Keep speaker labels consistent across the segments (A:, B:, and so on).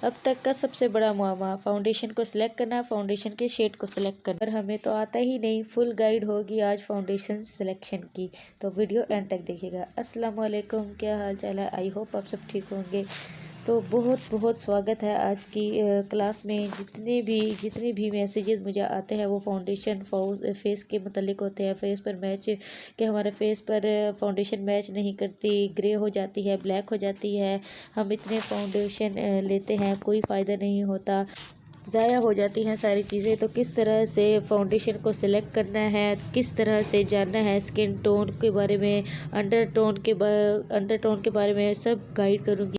A: अब तक का सबसे बड़ा मुआमा फाउंडेशन को सिलेक्ट करना, फाउंडेशन के शेड को सिलेक्ट करना। और हमें तो आता ही नहीं। फुल गाइड होगी आज फाउंडेशन सिलेक्शन की, तो वीडियो एंड तक देखिएगा। अस्सलाम वालेकुम, क्या हाल चाल है? आई होप आप सब ठीक होंगे। तो बहुत बहुत स्वागत है आज की क्लास में। जितने भी मैसेजेस मुझे आते हैं वो फाउंडेशन फेस के मतलब होते हैं। फेस पर मैच कि हमारे फेस पर फाउंडेशन मैच नहीं करती, ग्रे हो जाती है, ब्लैक हो जाती है, हम इतने फाउंडेशन लेते हैं कोई फ़ायदा नहीं होता, ज़ाया हो जाती हैं सारी चीज़ें। तो किस तरह से फाउंडेशन को सिलेक्ट करना है, किस तरह से जानना है, स्किन टोन के बारे में, अंडर टोन के बारे में सब गाइड करूँगी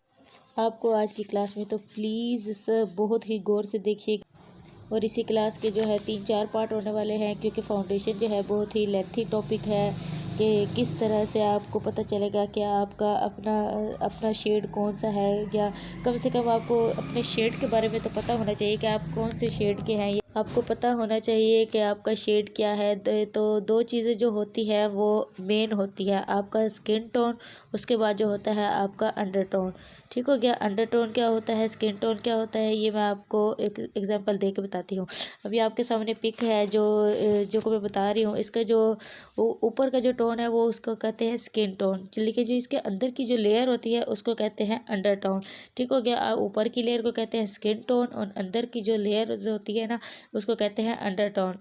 A: आपको आज की क्लास में। तो प्लीज़ सब बहुत ही गौर से देखिए। और इसी क्लास के जो है 3-4 पार्ट होने वाले हैं, क्योंकि फाउंडेशन जो है बहुत ही लेंथी टॉपिक है कि किस तरह से आपको पता चलेगा कि आपका अपना शेड कौन सा है, या कम से कम आपको अपने शेड के बारे में तो पता होना चाहिए कि आप कौन से शेड के हैं। आपको पता होना चाहिए कि आपका शेड क्या है। तो दो चीज़ें जो होती हैं वो मेन होती है, आपका स्किन टोन, उसके बाद जो होता है आपका अंडर टोन। ठीक हो गया? अंडर टोन क्या होता है, स्किन टोन क्या होता है, ये मैं आपको एक एग्जांपल दे के बताती हूँ। अभी आपके सामने पिक है जो को मैं बता रही हूँ। इसका जो ऊपर का जो टोन है वो उसको कहते हैं स्किन टोन, लेकिन जो इसके अंदर की जो लेयर होती है उसको कहते हैं अंडर टोन। ठीक हो गया? ऊपर की लेयर को कहते हैं स्किन टोन और अंदर की जो लेयर जो होती है ना उसको कहते हैं अंडर टोन।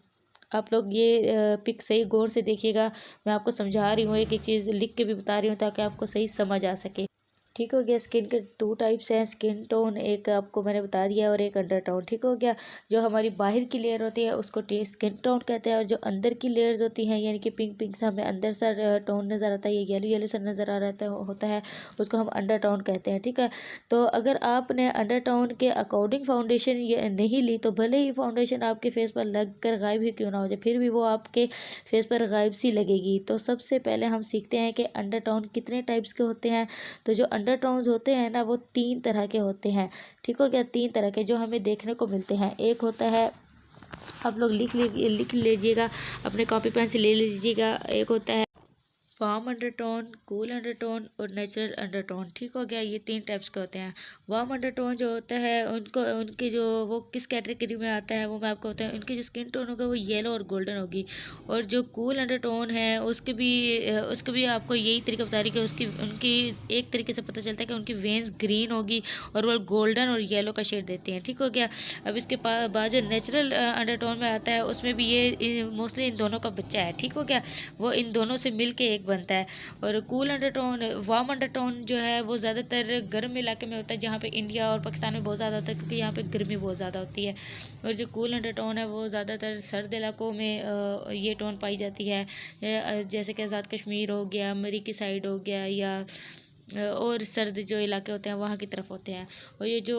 A: आप लोग ये पिक सही गौर से देखिएगा। मैं आपको समझा रही हूँ, एक एक चीज़ लिख के भी बता रही हूँ ताकि आपको सही समझ आ सके। ठीक हो गया? स्किन के 2 टाइप्स हैं, स्किन टोन एक आपको मैंने बता दिया और एक अंडर टोन। ठीक हो गया? जो हमारी बाहर की लेयर होती है उसको स्किन टोन कहते हैं, और जो अंदर की लेयर्स होती हैं यानी कि पिंक पिंक सा हमें अंदर सा टोन नज़र आता है, ये येलो येलो सा नज़र आ रहा होता है, उसको हम अंडर टोन कहते हैं। ठीक है? तो अगर आपने अंडर टोन के अकॉर्डिंग फाउंडेशन नहीं ली, तो भले ही फाउंडेशन आपके फेस पर लग कर गायब ही क्यों ना हो जाए, फिर भी वो आपके फेस पर गायब सी लगेगी। तो सबसे पहले हम सीखते हैं कि अंडर टोन कितने टाइप्स के होते हैं। तो जो अंडर टोन्स होते हैं ना वो 3 तरह के होते हैं। ठीक हो गया? 3 तरह के जो हमें देखने को मिलते हैं। एक होता है, आप लोग लिख लीजिएगा, अपने कॉपी पेन से ले लीजिएगा। एक होता है वार्म अंडरटोन, कूल अंडरटोन और नेचुरल अंडरटोन। ठीक हो गया? ये 3 टाइप्स के होते हैं। वार्म अंडरटोन जो होता है उनकी जो वो किस कैटेगरी में आता है वो मैं आपको बताऊँ। उनकी जो स्किन टोन होगा वो येलो और गोल्डन होगी। और जो कूल अंडरटोन है उसके भी आपको यही तरीका बता रही कि उनकी एक तरीके से पता चलता है कि उनकी वेन्स ग्रीन होगी और वो गोल्डन और येलो का शेड देती हैं। ठीक हो गया? अब इसके बाद जो नेचुरल अंडरटोन में आता है उसमें भी ये मोस्टली इन दोनों का बच्चा है। ठीक हो गया? वो इन दोनों से मिल के एक बनता है। और कूल अंडरटोन, वार्म अंडरटोन जो है वो ज़्यादातर गर्म इलाके में होता है, जहाँ पे इंडिया और पाकिस्तान में बहुत ज़्यादा होता है, क्योंकि यहाँ पे गर्मी बहुत ज़्यादा होती है। और जो कूल अंडरटोन है वो ज़्यादातर सर्द इलाकों में ये टोन पाई जाती है, जैसे कि आज़ाद कश्मीर हो गया, मरी की साइड हो गया, या और सर्द जो इलाके होते हैं वहाँ की तरफ होते हैं। और ये जो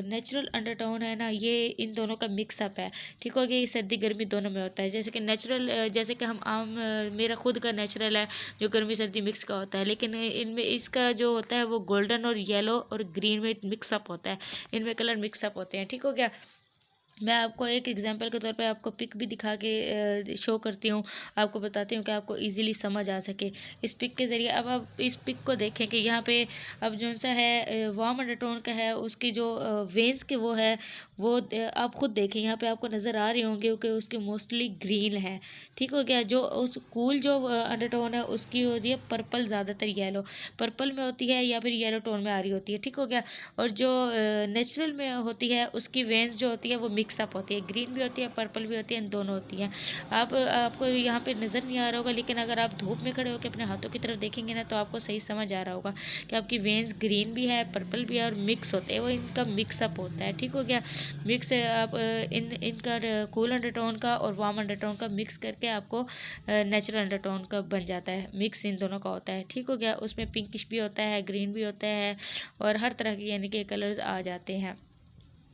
A: नेचुरल अंडरटोन है ना, ये इन दोनों का मिक्सअप है। ठीक हो गया? ये सर्दी गर्मी दोनों में होता है। जैसे कि नेचुरल, जैसे कि हम मेरा खुद का नेचुरल है जो गर्मी सर्दी मिक्स का होता है, लेकिन इनमें इसका जो होता है वो गोल्डन और येलो और ग्रीन में मिक्सअप होता है, इनमें कलर मिक्सअप होते हैं। ठीक हो गया? मैं आपको एक एग्जांपल के तौर पे आपको पिक भी दिखा के शो करती हूँ, आपको बताती हूँ कि आपको इजीली समझ आ सके इस पिक के ज़रिए। अब आप इस पिक को देखें कि यहाँ पे अब जो सा है वार्म अंडरटोन का है, उसकी जो वेन्स के वो है वो आप खुद देखें, यहाँ पे आपको नज़र आ रही होंगे कि उसकी मोस्टली ग्रीन है। ठीक हो गया? जो उस कूल जो अंडरटोन है उसकी होती है पर्पल, ज़्यादातर येलो पर्पल में होती है या फिर येलो टोन में आ रही होती है। ठीक हो गया? और जो नेचुरल में होती है उसकी वेन्स जो होती है वो मिक्सअप होती है, ग्रीन भी होती है, पर्पल भी होती है, दोनों होती हैं। आपको यहाँ पे नज़र नहीं आ रहा होगा, लेकिन अगर आप धूप में खड़े होकर अपने हाथों की तरफ देखेंगे ना तो आपको सही समझ आ रहा होगा कि आपकी वेन्स ग्रीन भी है, पर्पल भी है, और मिक्स होते हैं, वो इनका मिक्सअप होता है। ठीक हो गया? मिक्स आप इनका कूल अंडरटोन का और वार्म अंडरटोन का मिक्स करके आपको नेचुरल अंडरटोन का बन जाता है। मिक्स इन दोनों का होता है। ठीक हो गया? उसमें पिंकिश भी होता है, ग्रीन भी होता है, और हर तरह के यानी कि कलर्स आ जाते हैं।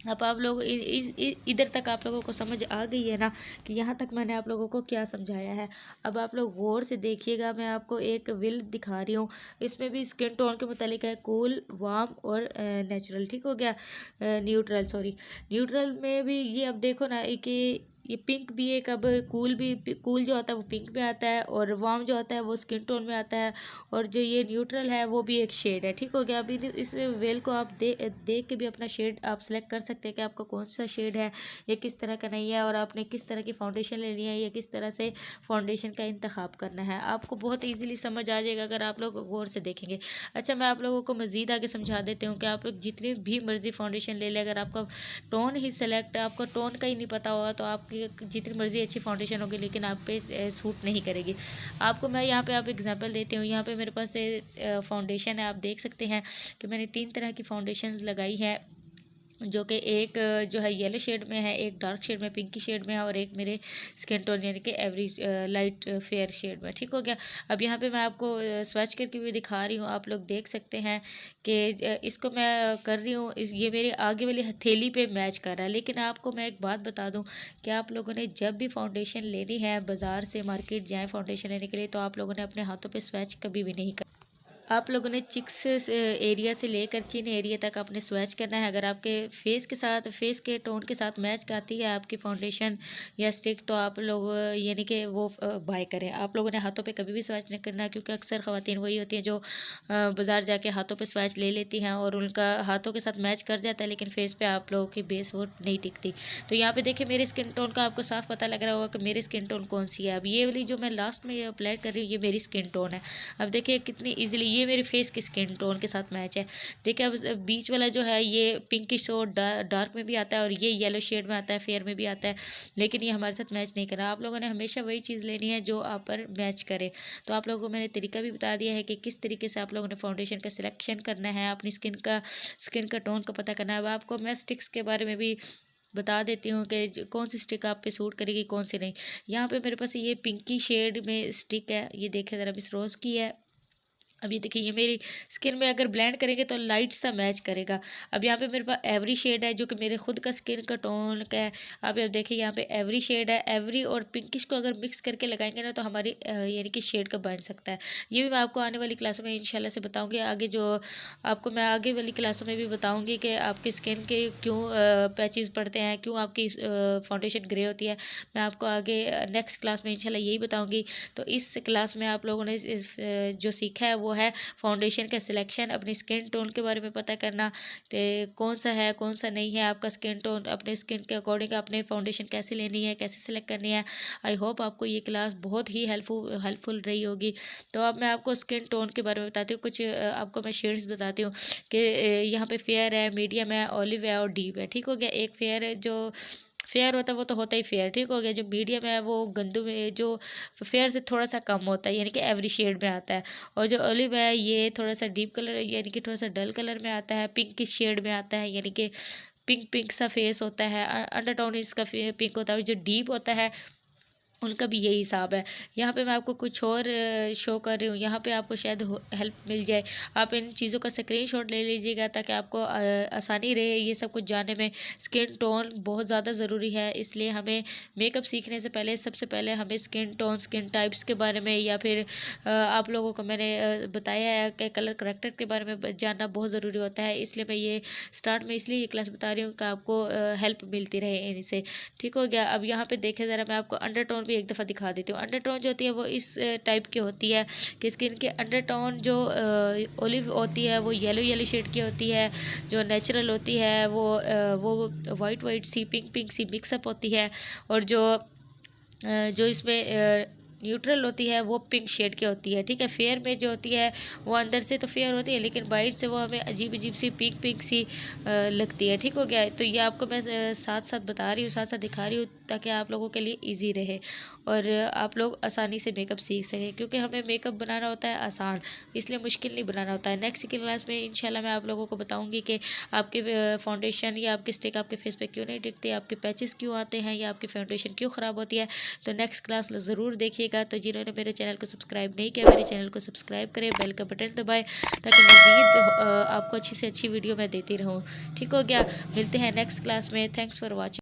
A: अब आप लोग इधर तक आप लोगों को समझ आ गई है ना कि यहाँ तक मैंने आप लोगों को क्या समझाया है। अब आप लोग गौर से देखिएगा, मैं आपको एक विल दिखा रही हूँ, इसमें भी स्किन टोन के मुतालिक है, कूल, वार्म और नेचुरल। ठीक हो गया? न्यूट्रल, सॉरी, न्यूट्रल में भी ये अब देखो ना कि ये पिंक भी एक, अब कूल जो होता है वो पिंक में आता है, और वार्म जो होता है वो स्किन टोन में आता है, और जो ये न्यूट्रल है वो भी एक शेड है। ठीक हो गया। अभी इस वेल को आप देख के भी अपना शेड आप सेलेक्ट कर सकते हैं कि आपका कौन सा शेड है, ये किस तरह का नहीं है, और आपने किस तरह की फाउंडेशन लेनी है, या किस तरह से फाउंडेशन का इंतखाब करना है। आपको बहुत ईजिली समझ आ जाएगा अगर आप लोग गौर से देखेंगे। अच्छा, मैं आप लोगों को मज़ीद आगे समझा देती हूँ कि आप लोग जितनी भी मर्ज़ी फाउंडेशन ले लें, अगर आपका टोन ही सेलेक्ट, आपको टोन का ही नहीं पता होगा, तो आपकी जितनी मर्ज़ी अच्छी फाउंडेशन होगी लेकिन आप पे सूट नहीं करेगी। आपको मैं यहाँ पे आप एग्जांपल देती हूँ। यहाँ पे मेरे पास फाउंडेशन है, आप देख सकते हैं कि मैंने 3 तरह की फाउंडेशंस लगाई है, जो कि एक जो है येलो शेड में है, एक डार्क शेड में पिंकी शेड में है, और एक मेरे स्किन टोन यानी कि एवरेज लाइट फेयर शेड में। ठीक हो गया। अब यहाँ पे मैं आपको स्वैच करके भी दिखा रही हूँ, आप लोग देख सकते हैं कि इसको मैं कर रही हूँ, ये मेरे आगे वाली हथेली पे मैच कर रहा है। लेकिन आपको मैं एक बात बता दूँ कि आप लोगों ने जब भी फाउंडेशन लेनी है, बाज़ार से मार्केट जाएँ फाउंडेशन लेने के लिए, तो आप लोगों ने अपने हाथों पर स्वैच कभी भी नहीं कर, आप लोगों ने चिक्स एरिया से लेकर चिन एरिया तक आपने स्वैच करना है। अगर आपके फेस के टोन के साथ मैच आती है आपकी फाउंडेशन या स्टिक, तो आप लोग यानी कि वो बाय करें। आप लोगों ने हाथों पे कभी भी स्वैच नहीं करना है, क्योंकि अक्सर ख़वातीन वही होती हैं जो बाज़ार जाके हाथों पे स्वैच ले लेती हैं और उनका हाथों के साथ मैच कर जाता है, लेकिन फेस पे आप लोगों की बेस वो नहीं टिकती। तो यहाँ पे देखिए मेरे स्किन टोन का आपको साफ पता लग रहा होगा कि मेरी स्किन टोन कौन सी है। अब ये वाली जो मैं लास्ट में अप्लाई कर रही हूँ, ये मेरी स्किन टोन है। अब देखिए कितनी ईजिली ये मेरे फेस की स्किन टोन के साथ मैच है। देखिए अब बीच वाला जो है ये पिंकिश और डार्क में भी आता है, और ये येलो शेड में आता है, फेयर में भी आता है, लेकिन ये हमारे साथ मैच नहीं कर रहा। आप लोगों ने हमेशा वही चीज़ लेनी है जो आप पर मैच करे। तो आप लोगों को मैंने तरीका भी बता दिया है कि किस तरीके से आप लोगों ने फाउंडेशन का सिलेक्शन करना है, अपनी स्किन का टोन का पता करना है। अब आपको मैं स्टिक्स के बारे में भी बता देती हूँ कि कौन सी स्टिक आप पे सूट करेगी, कौन सी नहीं। यहाँ पे मेरे पास ये पिंकी शेड में स्टिक है, ये देखिए ज़रा, मिस रोज़ की है। अब ये देखिए ये मेरी स्किन में अगर ब्लेंड करेंगे तो लाइट सा मैच करेगा। अब यहाँ पे मेरे पास एवरी शेड है जो कि मेरे खुद का स्किन का टोन का है। अब ये देखिए यहाँ पे एवरी शेड है, एवरी और पिंकिश को अगर मिक्स करके लगाएंगे ना तो हमारी यानी कि शेड का बन सकता है। ये भी मैं आपको आने वाली क्लासों में इंशाल्लाह से बताऊँगी। आगे जो आपको मैं आगे वाली क्लासों में भी बताऊँगी कि आपकी स्किन के क्यों पैचेस पड़ते हैं, क्यों आपकी फाउंडेशन ग्रे होती है। मैं आपको आगे नेक्स्ट क्लास में इंशाल्लाह यही बताऊँगी। तो इस क्लास में आप लोगों ने जो सीखा है वो है फाउंडेशन का सिलेक्शन, अपनी स्किन टोन के बारे में पता करना, तो कौन सा है कौन सा नहीं है आपका स्किन टोन, अपने स्किन के अकॉर्डिंग अपने फाउंडेशन कैसे लेनी है, कैसे सिलेक्ट करनी है। आई होप आपको ये क्लास बहुत ही हेल्पफुल रही होगी। तो अब मैं आपको स्किन टोन के बारे में बताती हूँ, कुछ आपको मैं शेड्स बताती हूँ कि यहाँ पे फेयर है, मीडियम है, ऑलिव है और डीप है। ठीक हो गया। एक फेयर है, जो फेयर होता है वो तो होता ही फेयर। ठीक हो गया। जो मीडियम है वो गंदू में जो फेयर से थोड़ा सा कम होता है, यानी कि एवरी शेड में आता है। और जो ऑलिव है ये थोड़ा सा डीप कलर यानी कि थोड़ा सा डल कलर में आता है, पिंक की शेड में आता है, यानी कि पिंक सा फेस होता है, अंडरटोन इसका पिंक होता है। और जो डीप होता है उनका भी यही हिसाब है। यहाँ पे मैं आपको कुछ और शो कर रही हूँ, यहाँ पे आपको शायद हेल्प मिल जाए। आप इन चीज़ों का स्क्रीनशॉट ले लीजिएगा ताकि आपको आसानी रहे ये सब कुछ जानने में। स्किन टोन बहुत ज़्यादा ज़रूरी है, इसलिए हमें मेकअप सीखने से पहले सबसे पहले हमें स्किन टोन, स्किन टाइप्स के बारे में, या फिर आप लोगों को मैंने बताया है कि कलर करेक्टर के बारे में जानना बहुत ज़रूरी होता है। इसलिए मैं ये स्टार्ट में इसलिए ये क्लास बता रही हूँ कि आपको हेल्प मिलती रहे इनसे। ठीक हो गया। अब यहाँ पे देखे ज़रा, मैं आपको अंडरटोन भी एक दफ़ा दिखा देती हूँ। अंडरटोन जो होती है वो इस टाइप की होती है कि स्किन के अंडरटोन जो ओलिव होती है वो येलो शेड की होती है, जो नेचुरल होती है वो वाइट सी पिंक सी मिक्सअप होती है, और जो इसमें न्यूट्रल होती है वो पिंक शेड की होती है। ठीक है। फेयर में जो होती है वो अंदर से तो फेयर होती है, लेकिन बाहर से वो हमें अजीब सी पिंक सी लगती है। ठीक हो गया। तो ये आपको मैं साथ साथ बता रही हूँ, साथ साथ दिखा रही हूँ, ताकि आप लोगों के लिए इजी रहे और आप लोग आसानी से मेकअप सीख सकें, क्योंकि हमें मेकअप बनाना होता है आसान, इसलिए मुश्किल नहीं बनाना होता है। नेक्स्ट की क्लास में इंशाल्लाह मैं आप लोगों को बताऊँगी कि आपके फाउंडेशन या आपकी स्टिक आपके फेस पे क्यों नहीं टिकती, आपके पैचेस क्यों आते हैं, या आपकी फाउंडेशन क्यों ख़राब होती है। तो नेक्स्ट क्लास ज़रूर देखिएगा। तो जिन्होंने मेरे चैनल को सब्सक्राइब नहीं किया, मेरे चैनल को सब्सक्राइब करें, बेल का बटन दबाएं, ताकि मज़ीद आपको अच्छी से अच्छी वीडियो मैं देती रहूँ। ठीक हो गया। मिलते हैं नेक्स्ट क्लास में। Thanks for watching.